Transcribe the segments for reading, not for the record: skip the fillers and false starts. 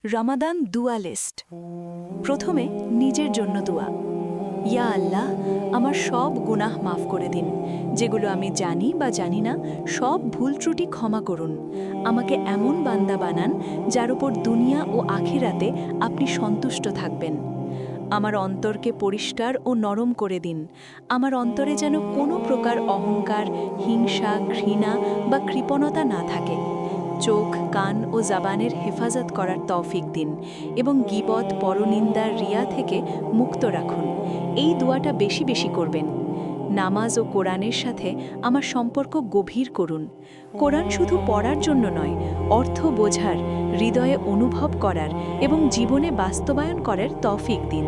রমাদান দুয়া লিস্ট। প্রথমে নিজের জন্য দোয়া। ইয়া আল্লাহ, আমার সব গুনাহ মাফ করে দিন, যেগুলো আমি জানি বা জানি না। সব ভুল ত্রুটি ক্ষমা করুন। আমাকে এমন বান্দা বানান যার উপর দুনিয়া ও আখিরাতে আপনি সন্তুষ্ট থাকবেন। আমার অন্তরকে পরিষ্কার ও নরম করে দিন। আমার অন্তরে যেন কোনো প্রকার অহংকার, হিংসা, ঘৃণা বা কৃপণতা না থাকে। চোখ, কান ও জাবানের হেফাজত করার তৌফিক দিন এবং গীবত, পরনিন্দা, রিয়া থেকে মুক্ত রাখুন। এই দোয়াটা বেশি বেশি করবেন। নামাজ ও কোরআনের সাথে আমার সম্পর্ক গভীর করুন। কোরআন শুধু পড়ার জন্য নয়, অর্থ বোঝার, হৃদয়ে অনুভব করার এবং জীবনে বাস্তবায়ন করার তৌফিক দিন।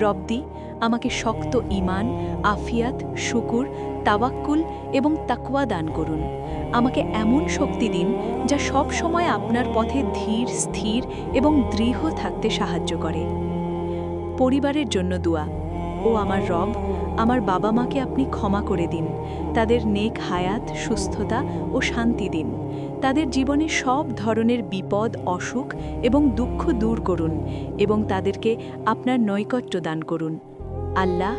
রব্বি, আমাকে শক্ত ঈমান, আফিয়াত, শুকুর, তাওয়াক্কুল এবং তাকওয়া দান করুন। আমাকে এমন শক্তি দিন যা সব সময় আপনার পথে ধীর, স্থির এবং দৃঢ় থাকতে সাহায্য করে। পরিবারের জন্য দোয়া। ও আমার রব, আমার বাবা মাকে আপনি ক্ষমা করে দিন। তাদের নেক হায়াত, সুস্থতা ও শান্তি দিন। তাদের জীবনে সব ধরনের বিপদ, অসুখ এবং দুঃখ দূর করুন এবং তাদেরকে আপনার নৈকট্য দান করুন। আল্লাহ,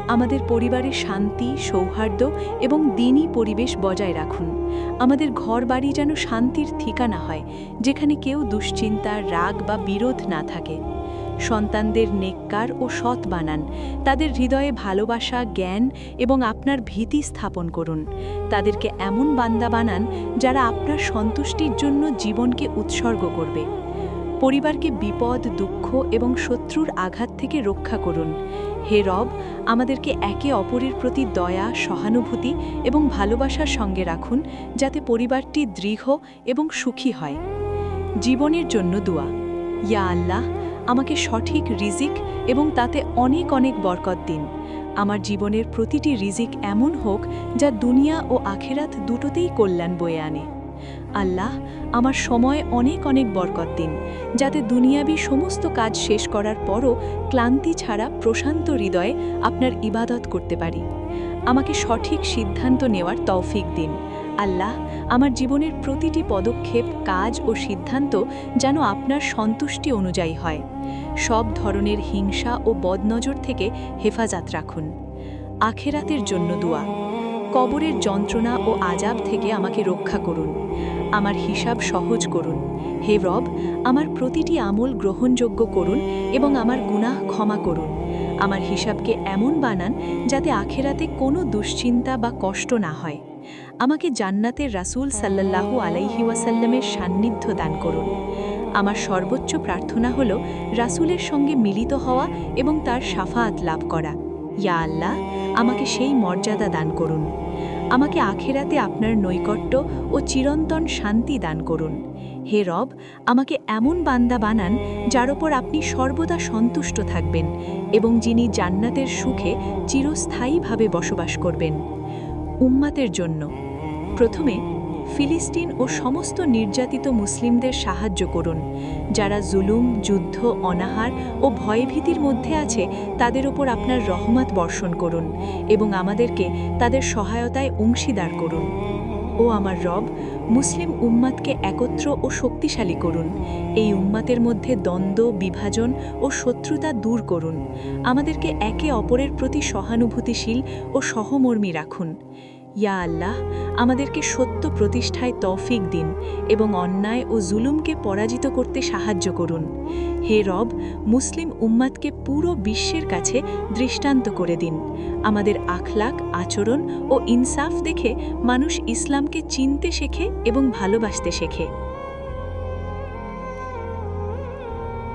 আমাদের পরিবারে শান্তি, সৌহার্দ্য এবং দ্বীনি পরিবেশ বজায় রাখুন। আমাদের ঘরবাড়ি যেন শান্তির ঠিকানা হয়, যেখানে কেউ দুশ্চিন্তা, রাগ বা বিরোধ না থাকে। সন্তানদের নেককার ও সৎ বানান। তাদের হৃদয়ে ভালোবাসা, জ্ঞান এবং আপনার ভীতি স্থাপন করুন। তাদেরকে এমন বান্দা বানান যারা আপনার সন্তুষ্টির জন্য জীবনকে উৎসর্গ করবে। পরিবারকে বিপদ, দুঃখ এবং শত্রুর আঘাত থেকে রক্ষা করুন। হে রব, আমাদেরকে একে অপরের প্রতি দয়া, সহানুভূতি এবং ভালোবাসার সঙ্গে রাখুন, যাতে পরিবারটি দৃঢ় এবং সুখী হয়। জীবনের জন্য দোয়া। ইয়া আল্লাহ, আমাকে সঠিক রিজিক এবং তাতে অনেক অনেক বরকত দিন। আমার জীবনের প্রতিটি রিজিক এমন হোক যা দুনিয়া ও আখিরাত দুটোতেই কল্যাণ বয়ে আনে। আল্লাহ, আমার সময় অনেক অনেক বরকত দিন, যাতে দুনিয়াবি সমস্ত কাজ শেষ করার পরও ক্লান্তি ছাড়া প্রশান্ত হৃদয়ে আপনার ইবাদত করতে পারি। আমাকে সঠিক সিদ্ধান্ত নেওয়ার তৌফিক দিন। আল্লাহ, আমার জীবনের প্রতিটি পদক্ষেপ, কাজ ও সিদ্ধান্ত যেন আপনার সন্তুষ্টি অনুযায়ী হয়। সব ধরনের হিংসা ও বদনজর থেকে হেফাজত রাখুন। আখেরাতের জন্য দোয়া। কবরের যন্ত্রণা ও আযাব থেকে আমাকে রক্ষা করুন। আমার হিসাব সহজ করুন। হে রব, আমার প্রতিটি আমল গ্রহণযোগ্য করুন এবং আমার গুনাহ ক্ষমা করুন। আমার হিসাবকে এমন বানান যাতে আখেরাতে কোনো দুশ্চিন্তা বা কষ্ট না হয়। আমাকে জান্নাতের রাসূল সাল্লাল্লাহু আলাইহি ওয়াসাল্লামের সান্নিধ্য দান করুন। আমার সর্বোচ্চ প্রার্থনা হল রাসূলের সঙ্গে মিলিত হওয়া এবং তার শাফাআত লাভ করা। ইয়া আল্লাহ, আমাকে সেই মর্যাদা দান করুন। আমাকে আখেরাতে আপনার নৈকট্য ও চিরন্তন শান্তি দান করুন। হে রব, আমাকে এমন বান্দা বানান যার ওপর আপনি সর্বদা সন্তুষ্ট থাকবেন এবং যিনি জান্নাতের সুখে চিরস্থায়ীভাবে বসবাস করবেন। উম্মাতের জন্য। প্রথমে ফিলিস্তিন ও সমস্ত নির্যাতিত মুসলিমদের সাহায্য করুন। যারা জুলুম, যুদ্ধ, অনাহার ও ভয়ভীতির মধ্যে আছে, তাদের ওপর আপনার রহমত বর্ষণ করুন এবং আমাদেরকে তাদের সহায়তায় অংশীদার করুন। ও আমার রব, মুসলিম উম্মাতকে একত্র ও শক্তিশালী করুন। এই উম্মাতের মধ্যে দ্বন্দ্ব, বিভাজন ও শত্রুতা দূর করুন। আমাদেরকে একে অপরের প্রতি সহানুভূতিশীল ও সহমর্মী রাখুন। ইয়া আল্লাহ, আমাদেরকে সত্য প্রতিষ্ঠায় তৌফিক দিন এবং অন্যায় ও জুলুমকে পরাজিত করতে সাহায্য করুন। হে রব, মুসলিম উম্মাতকে পুরো বিশ্বের কাছে দৃষ্টান্ত করে দিন। আমাদের আখলাক, আচরণ ও ইনসাফ দেখে মানুষ ইসলামকে চিনতে শেখে এবং ভালোবাসতে শেখে।